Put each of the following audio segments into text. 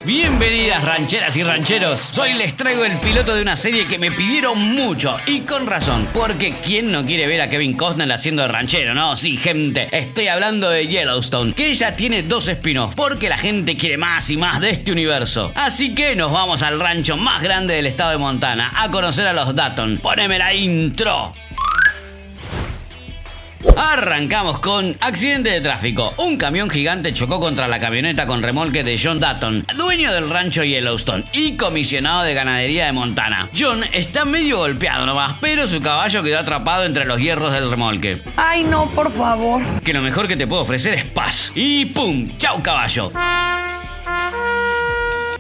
Bienvenidas rancheras y rancheros. Hoy les traigo el piloto de una serie que me pidieron mucho y con razón, porque ¿quién no quiere ver a Kevin Costner haciendo de ranchero, no? Sí, gente, estoy hablando de Yellowstone, que ya tiene 2 spin-offs, porque la gente quiere más y más de este universo. Así que nos vamos al rancho más grande del estado de Montana a conocer a los Dutton. Poneme la intro. Arrancamos con accidente de tráfico. Un camión gigante chocó contra la camioneta con remolque de John Dutton, dueño del rancho Yellowstone y comisionado de ganadería de Montana. John está medio golpeado nomás, pero su caballo quedó atrapado entre los hierros del remolque. Ay, no, por favor. Que lo mejor que te puedo ofrecer es paz. Y ¡pum! ¡Chau, caballo!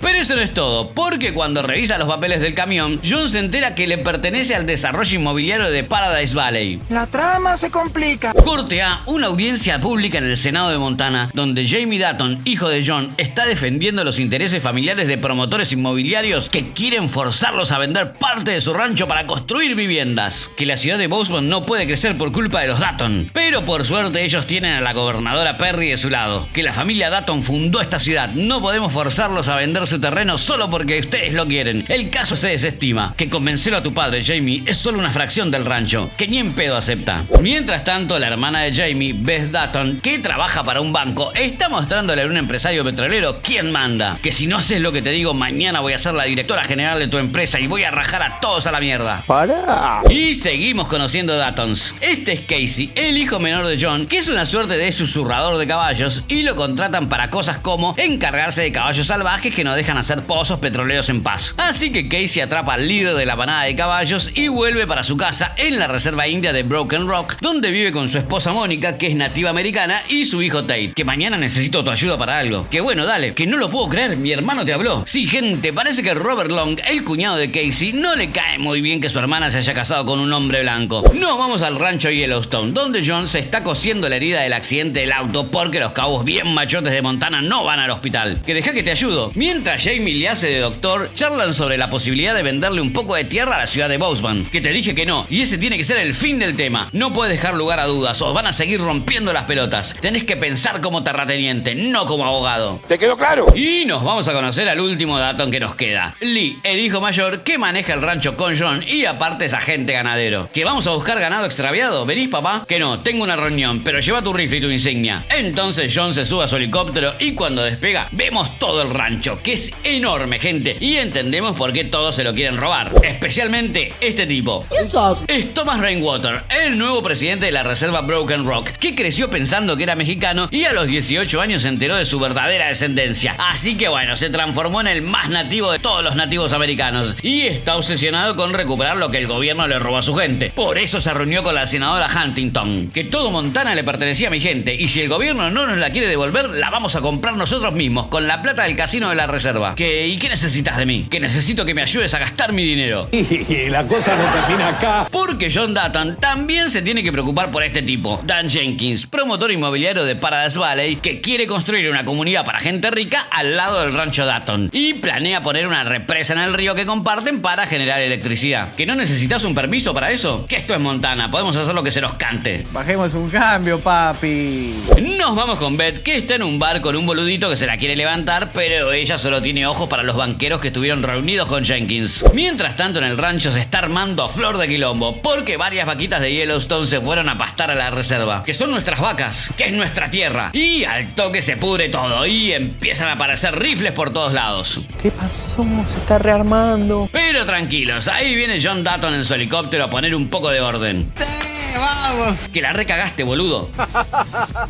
Pero eso no es todo, porque cuando revisa los papeles del camión, John se entera que le pertenece al desarrollo inmobiliario de Paradise Valley. La trama se complica. Corte A, una audiencia pública en el Senado de Montana, donde Jamie Dutton, hijo de John, está defendiendo los intereses familiares de promotores inmobiliarios que quieren forzarlos a vender parte de su rancho para construir viviendas. Que la ciudad de Bozeman no puede crecer por culpa de los Dutton. Pero por suerte ellos tienen a la gobernadora Perry de su lado. Que la familia Dutton fundó esta ciudad. No podemos forzarlos a vender su terreno solo porque ustedes lo quieren. El caso se desestima. Que convencerlo a tu padre, Jamie, es solo una fracción del rancho, que ni en pedo acepta. Mientras tanto, la hermana de Jamie, Beth Dutton, que trabaja para un banco, está mostrándole a un empresario petrolero quién manda. Que si no haces lo que te digo, mañana voy a ser la directora general de tu empresa y voy a rajar a todos a la mierda. ¡Para! Y seguimos conociendo Duttons. Este es Casey, el hijo menor de John, que es una suerte de susurrador de caballos, y lo contratan para cosas como encargarse de caballos salvajes que no dejan hacer pozos petroleros en paz. Así que Casey atrapa al líder de la manada de caballos y vuelve para su casa en la reserva india de Broken Rock, donde vive con su esposa Mónica, que es nativa americana, y su hijo Tate. Que mañana necesito tu ayuda para algo. Que bueno, dale, que no lo puedo creer, mi hermano te habló. Sí, gente, parece que Robert Long, el cuñado de Casey, no le cae muy bien que su hermana se haya casado con un hombre blanco. Nos vamos al rancho Yellowstone, donde John se está cosiendo la herida del accidente del auto porque los cabos bien machotes de Montana no van al hospital. Que deja que te ayudo. Mientras Jamie le hace de doctor, charlan sobre la posibilidad de venderle un poco de tierra a la ciudad de Bozeman. Que te dije que no, y ese tiene que ser el fin del tema. No puedes dejar lugar a dudas, o van a seguir rompiendo las pelotas. Tenés que pensar como terrateniente, no como abogado. ¿Te quedó claro? Y nos vamos a conocer al último Dutton que nos queda. Lee, el hijo mayor, que maneja el rancho con John y aparte es agente ganadero. ¿Que vamos a buscar ganado extraviado? ¿Venís, papá? Que no, tengo una reunión, pero lleva tu rifle y tu insignia. Entonces John se sube a su helicóptero y cuando despega, vemos todo el rancho, que es enorme, gente, y entendemos por qué todos se lo quieren robar. Especialmente este tipo. ¿Qué sos? Es Thomas Rainwater, el nuevo presidente de la reserva Broken Rock, que creció pensando que era mexicano y a los 18 años se enteró de su verdadera descendencia. Así que bueno, se transformó en el más nativo de todos los nativos americanos y está obsesionado con recuperar lo que el gobierno le robó a su gente. Por eso se reunió con la senadora Huntington, que todo Montana le pertenecía a mi gente, y si el gobierno no nos la quiere devolver, la vamos a comprar nosotros mismos, con la plata del casino de la reserva. ¿Y qué necesitas de mí? Que necesito que me ayudes a gastar mi dinero. Y la cosa no termina acá. Porque John Dutton también se tiene que preocupar por este tipo, Dan Jenkins, promotor inmobiliario de Paradise Valley, que quiere construir una comunidad para gente rica al lado del rancho Dutton y planea poner una represa en el río que comparten para generar electricidad. ¿Que no necesitas un permiso para eso? Que esto es Montana, podemos hacer lo que se nos cante. Bajemos un cambio, papi. Nos vamos con Beth, que está en un bar con un boludito que se la quiere levantar, pero ella solo tiene ojos para los banqueros que estuvieron reunidos con Jenkins. Mientras tanto, en el rancho se está armando a flor de quilombo, porque varias vaquitas de Yellowstone se fueron a pastar a la reserva, que son nuestras vacas, que es nuestra tierra. Y al toque se pudre todo y empiezan a aparecer rifles por todos lados. ¿Qué pasó? Se está rearmando. Pero tranquilos, ahí viene John Dutton en su helicóptero a poner un poco de orden. ¡Vamos! Que la recagaste, boludo.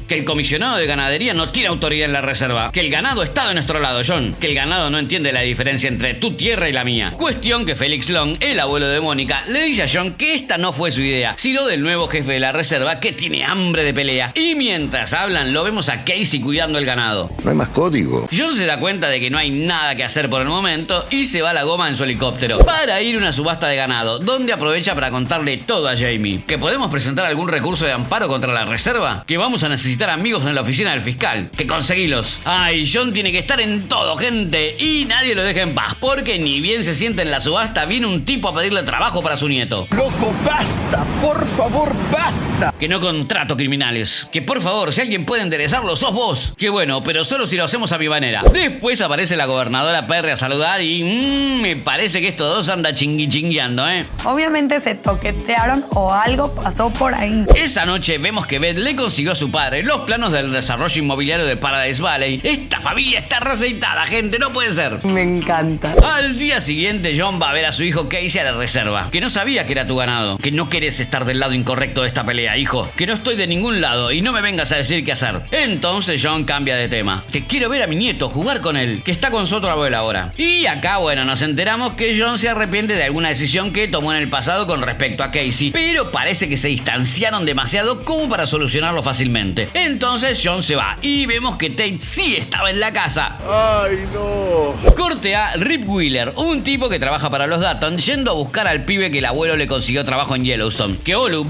Que el comisionado de ganadería no tiene autoridad en la reserva. Que el ganado está de nuestro lado, John. Que el ganado no entiende la diferencia entre tu tierra y la mía. Cuestión que Felix Long, el abuelo de Mónica, le dice a John que esta no fue su idea, sino del nuevo jefe de la reserva que tiene hambre de pelea. Y mientras hablan, lo vemos a Casey cuidando el ganado. No hay más código. John se da cuenta de que no hay nada que hacer por el momento y se va a la goma en su helicóptero para ir a una subasta de ganado, donde aprovecha para contarle todo a Jamie. Que podemos presentar algún recurso de amparo contra la reserva? Que vamos a necesitar amigos en la oficina del fiscal. Que conseguilos. Ay, John tiene que estar en todo, gente. Y nadie lo deja en paz. Porque ni bien se sienta en la subasta, viene un tipo a pedirle trabajo para su nieto. Loco, basta, por favor, basta. Que no contrato criminales. Que por favor, si alguien puede enderezarlo, sos vos. Que bueno, pero solo si lo hacemos a mi manera. Después aparece la gobernadora Perry a saludar y me parece que estos dos anda chingueando, ¿eh? Obviamente se toquetearon o algo pasó por ahí. Esa noche vemos que Beth le consiguió a su padre los planos del desarrollo inmobiliario de Paradise Valley. Esta familia está receitada, gente, no puede ser. Me encanta. Al día siguiente, John va a ver a su hijo Casey a la reserva. Que no sabía que era tu ganado. Que no querés estar del lado incorrecto de esta pelea, hijo. Que no estoy de ningún lado y no me vengas a decir qué hacer. Entonces John cambia de tema. Que quiero ver a mi nieto, jugar con él. Que está con su otro abuelo ahora. Y acá, bueno, nos enteramos que John se arrepiente de alguna decisión que tomó en el pasado con respecto a Casey. Pero parece que se distanciaron demasiado como para solucionarlo fácilmente. Entonces John se va y vemos que Tate sí estaba en la casa. Ay, no. Corte a Rip Wheeler, un tipo que trabaja para los Dutton, yendo a buscar al pibe que el abuelo le consiguió trabajo en Yellowstone. Que Olu,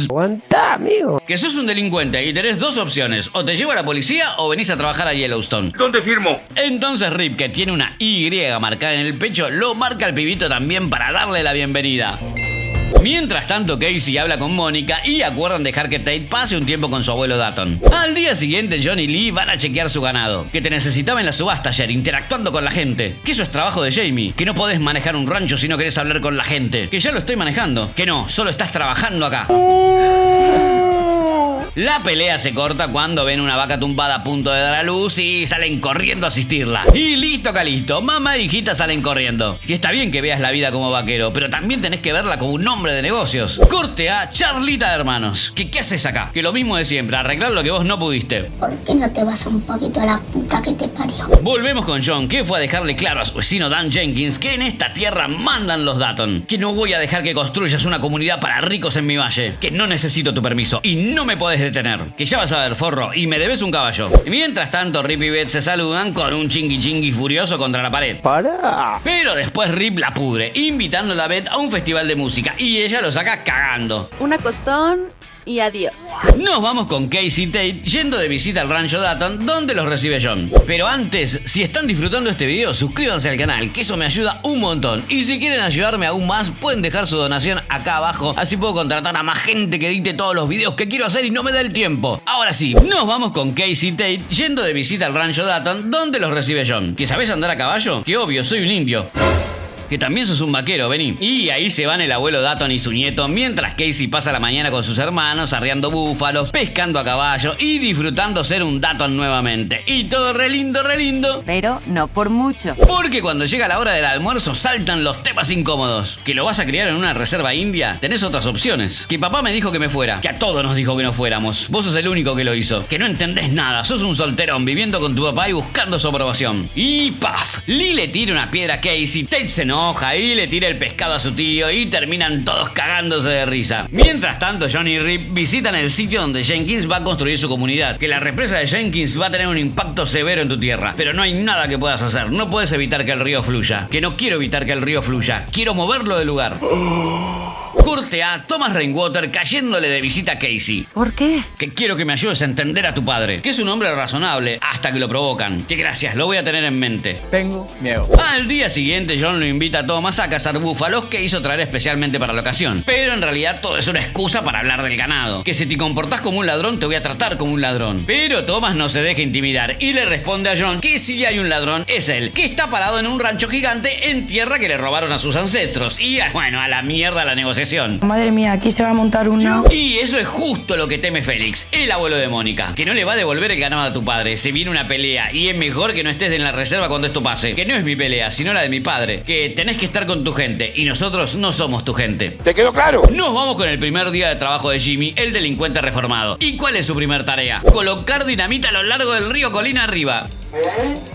Aguantá, amigo. que sos un delincuente y tenés dos opciones. O te llevo a la policía o venís a trabajar a Yellowstone. ¿Dónde firmo? Entonces Rip, que tiene una Y marcada en el pecho, lo marca al pibito también para darle la bienvenida. Mientras tanto, Casey habla con Mónica y acuerdan dejar que Tate pase un tiempo con su abuelo Dutton. Al día siguiente, John y Lee van a chequear su ganado. Que te necesitaba en la subasta ayer, interactuando con la gente. Que eso es trabajo de Jamie. Que no podés manejar un rancho si no querés hablar con la gente. Que ya lo estoy manejando. Que no, solo estás trabajando acá. La pelea se corta cuando ven una vaca tumbada a punto de dar a luz y salen corriendo a asistirla. Y listo, Calisto, mamá e hijita salen corriendo. Y está bien que veas la vida como vaquero, pero también tenés que verla como un hombre de negocios. Corte a Charlita de Hermanos. ¿Qué haces acá? Que lo mismo de siempre, arreglar lo que vos no pudiste. ¿Por qué no te vas un poquito a la puta que te parió? Volvemos con John, que fue a dejarle claro a su vecino Dan Jenkins que en esta tierra mandan los Dutton. Que no voy a dejar que construyas una comunidad para ricos en mi valle. Que no necesito tu permiso y no me podés detener. Que ya vas a ver, forro, y me debes un caballo. Mientras tanto, Rip y Beth se saludan con un chingui furioso contra la pared. Pará. Pero después Rip la pudre, invitándola a Beth a un festival de música y ella lo saca cagando. Un acostón y adiós. Nos vamos con Casey y Tate yendo de visita al rancho Dutton, donde los recibe John. Pero antes, si están disfrutando este video, suscríbanse al canal, que eso me ayuda un montón. Y si quieren ayudarme aún más, pueden dejar su donación acá abajo, así puedo contratar a más gente que edite todos los videos que quiero hacer y no me da el tiempo. Ahora sí, nos vamos con Casey y Tate yendo de visita al rancho Dutton, donde los recibe John. ¿Que sabés andar a caballo? Que obvio, soy un indio. Que también sos un vaquero, vení. Y ahí se van el abuelo Dutton y su nieto, mientras Casey pasa la mañana con sus hermanos, arreando búfalos, pescando a caballo y disfrutando ser un Dutton nuevamente. Y todo re lindo, Pero no por mucho. porque cuando llega la hora del almuerzo saltan los temas incómodos. Que lo vas a criar en una reserva india, tenés otras opciones. Que papá me dijo que me fuera. Que a todos nos dijo que no fuéramos. Vos sos el único que lo hizo. Que no entendés nada. Sos un solterón viviendo con tu papá y buscando su aprobación. Y ¡paf! Lee le tira una piedra a Casey. Tate se enoja y le tira el pescado a su tío y terminan todos cagándose de risa. Mientras tanto, John y Rip visitan el sitio donde Jenkins va a construir su comunidad. Que la represa de Jenkins va a tener un impacto severo en tu tierra. Pero no hay nada que puedas hacer. No puedes evitar que el río fluya. Que no quiero evitar que el río fluya. Quiero moverlo del lugar. Corte a Thomas Rainwater cayéndole de visita a Casey. ¿Por qué? Que quiero que me ayudes a entender a tu padre. Que es un hombre razonable hasta que lo provocan. Que gracias, lo voy a tener en mente. Tengo miedo. Al día siguiente, John lo invita a Thomas a cazar búfalos que hizo traer especialmente para la ocasión. Pero en realidad todo es una excusa para hablar del ganado. Que si te comportás como un ladrón, te voy a tratar como un ladrón. Pero Thomas no se deja intimidar y le responde a John que si hay un ladrón es él, que está parado en un rancho gigante en tierra que le robaron a sus ancestros. Y bueno, a la mierda la negociación. Madre mía, aquí se va a montar una... Y eso es justo lo que teme Félix, el abuelo de Mónica. Que no le va a devolver el ganado a tu padre. Se viene una pelea y es mejor que no estés en la reserva cuando esto pase. Que no es mi pelea, sino la de mi padre. Que tenés que estar con tu gente y nosotros no somos tu gente. ¿Te quedó claro? Nos vamos con el primer día de trabajo de Jimmy, el delincuente reformado. ¿Y cuál es su primer tarea? Colocar dinamita a lo largo del río Colina arriba.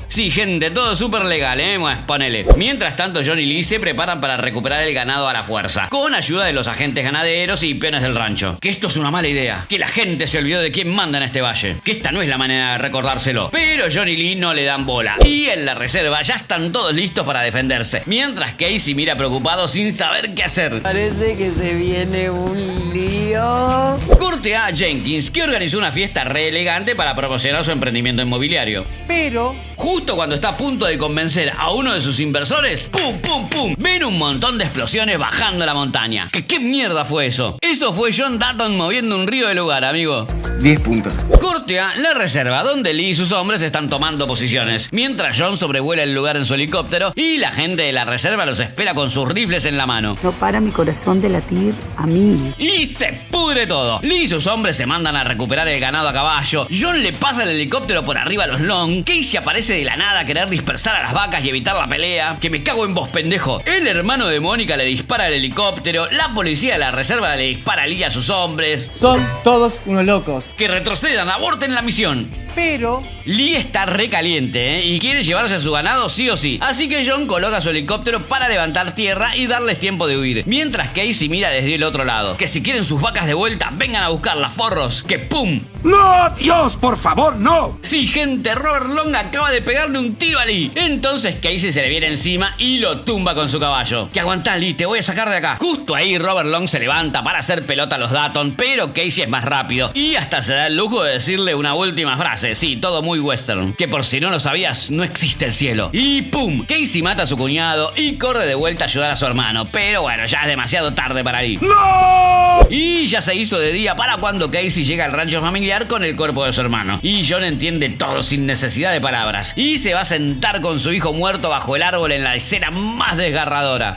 Sí, gente, todo súper legal, pues ponele. Mientras tanto, John y Lee se preparan para recuperar el ganado a la fuerza, con ayuda de los agentes ganaderos y peones del rancho. Que esto es una mala idea, que la gente se olvidó de quién manda en este valle, que esta no es la manera de recordárselo. Pero John y Lee no le dan bola, y en la reserva ya están todos listos para defenderse, mientras Casey mira preocupado sin saber qué hacer. Parece que se viene un lío. Corte a Jenkins, que organizó una fiesta re elegante para promocionar su emprendimiento inmobiliario. Pero Justo cuando está a punto de convencer a uno de sus inversores, ¡pum, pum, pum! Ven un montón de explosiones bajando la montaña. ¿Qué mierda fue eso? Eso fue John Dutton moviendo un río de lugar, amigo. 10 puntos. Corte a la reserva, donde Lee y sus hombres están tomando posiciones, mientras John sobrevuela el lugar en su helicóptero y la gente de la reserva los espera con sus rifles en la mano. No para mi corazón de latir a mí. Y se pudre todo. Lee y sus hombres se mandan a recuperar el ganado a caballo. John le pasa el helicóptero por arriba a los Long. Casey aparece de la nada a querer dispersar a las vacas y evitar la pelea. Que me cago en vos, pendejo. El hermano de Mónica le dispara al helicóptero. La policía de la reserva le dispara a Lee y a sus hombres. son todos unos locos. Que retrocedan, aborten la misión. Pero Lee está recaliente, y quiere llevarse a su ganado sí o sí. Así que John coloca su helicóptero para levantar tierra y darles tiempo de huir. Mientras Casey mira desde el otro lado. Que si quieren sus vacas de vuelta, vengan a buscarlas, forros. Que ¡pum! ¡No, Dios, por favor, no! Sí, gente, Robert Long acaba de pegarle un tiro a Lee. Entonces Casey se le viene encima y lo tumba con su caballo. Que aguantá, Lee, te voy a sacar de acá. Justo ahí Robert Long se levanta para hacer pelota a los Dutton, pero Casey es más rápido y hasta se da el lujo de decirle una última frase. Sí, todo muy western. Que por si no lo sabías, no existe el cielo. Y ¡pum! Casey mata a su cuñado y corre de vuelta a ayudar a su hermano. Pero bueno, ya es demasiado tarde para Lee. ¡No! Y ya se hizo de día para cuando Casey llega al rancho familiar con el cuerpo de su hermano. Y John entiende todo sin necesidad de palabras. Y se va a sentar con su hijo muerto bajo el árbol en la escena más desgarradora.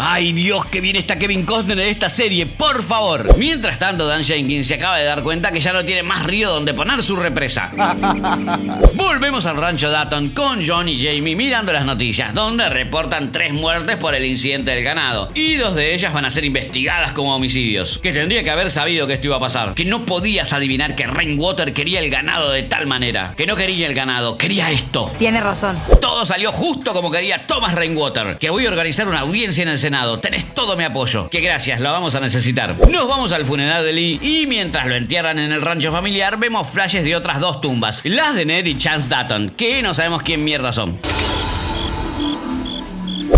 Ay, Dios, que bien está Kevin Costner en esta serie, por favor. Mientras tanto, Dan Jenkins se acaba de dar cuenta que ya no tiene más río donde poner su represa. Volvemos al rancho Dutton con John y Jamie mirando las noticias, donde reportan 3 muertes por el incidente del ganado. Y 2 de ellas van a ser investigadas como homicidios. Que tendría que haber sabido que esto iba a pasar. Que no podías adivinar que Rainwater quería el ganado de tal manera. Que no quería el ganado, quería esto. Tiene razón. Todo salió justo como quería Thomas Rainwater. Que voy a organizar una audiencia en el Senado. Tenés todo mi apoyo. Que gracias, lo vamos a necesitar. Nos vamos al funeral de Lee y mientras lo entierran en el rancho familiar vemos flashes de otras 2 tumbas. Las de Ned y Chance Dutton, que no sabemos quién mierda son.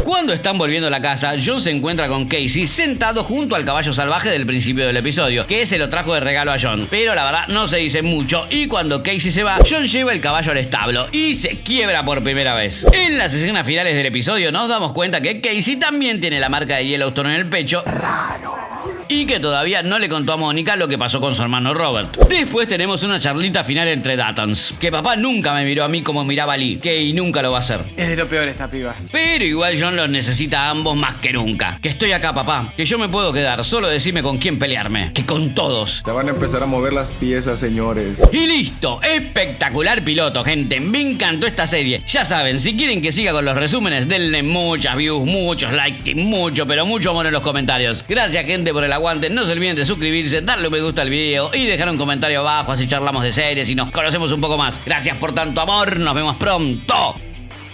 Cuando están volviendo a la casa, John se encuentra con Casey sentado junto al caballo salvaje del principio del episodio, que se lo trajo de regalo a John. Pero la verdad no se dice mucho y cuando Casey se va, John lleva el caballo al establo y se quiebra por primera vez. En las escenas finales del episodio nos damos cuenta que Casey también tiene la marca de Yellowstone en el pecho. Y que todavía no le contó a Mónica lo que pasó con su hermano Robert. Después tenemos una charlita final entre Duttons. Que papá nunca me miró a mí como miraba a Lee, que y nunca lo va a hacer. es de lo peor esta piba. Pero igual John los necesita a ambos más que nunca. Que estoy acá, papá. Que yo me puedo quedar. Solo decime con quién pelearme. Que con todos. Se van a empezar a mover las piezas, señores. Y listo. Espectacular piloto, gente. Me encantó esta serie. Ya saben, si quieren que siga con los resúmenes, denle muchas views, muchos likes y mucho, pero mucho amor en los comentarios. Gracias, gente, por el aguante. No se olviden de suscribirse, darle un me gusta al video y dejar un comentario abajo, así charlamos de series y nos conocemos un poco más. Gracias por tanto amor. Nos vemos pronto.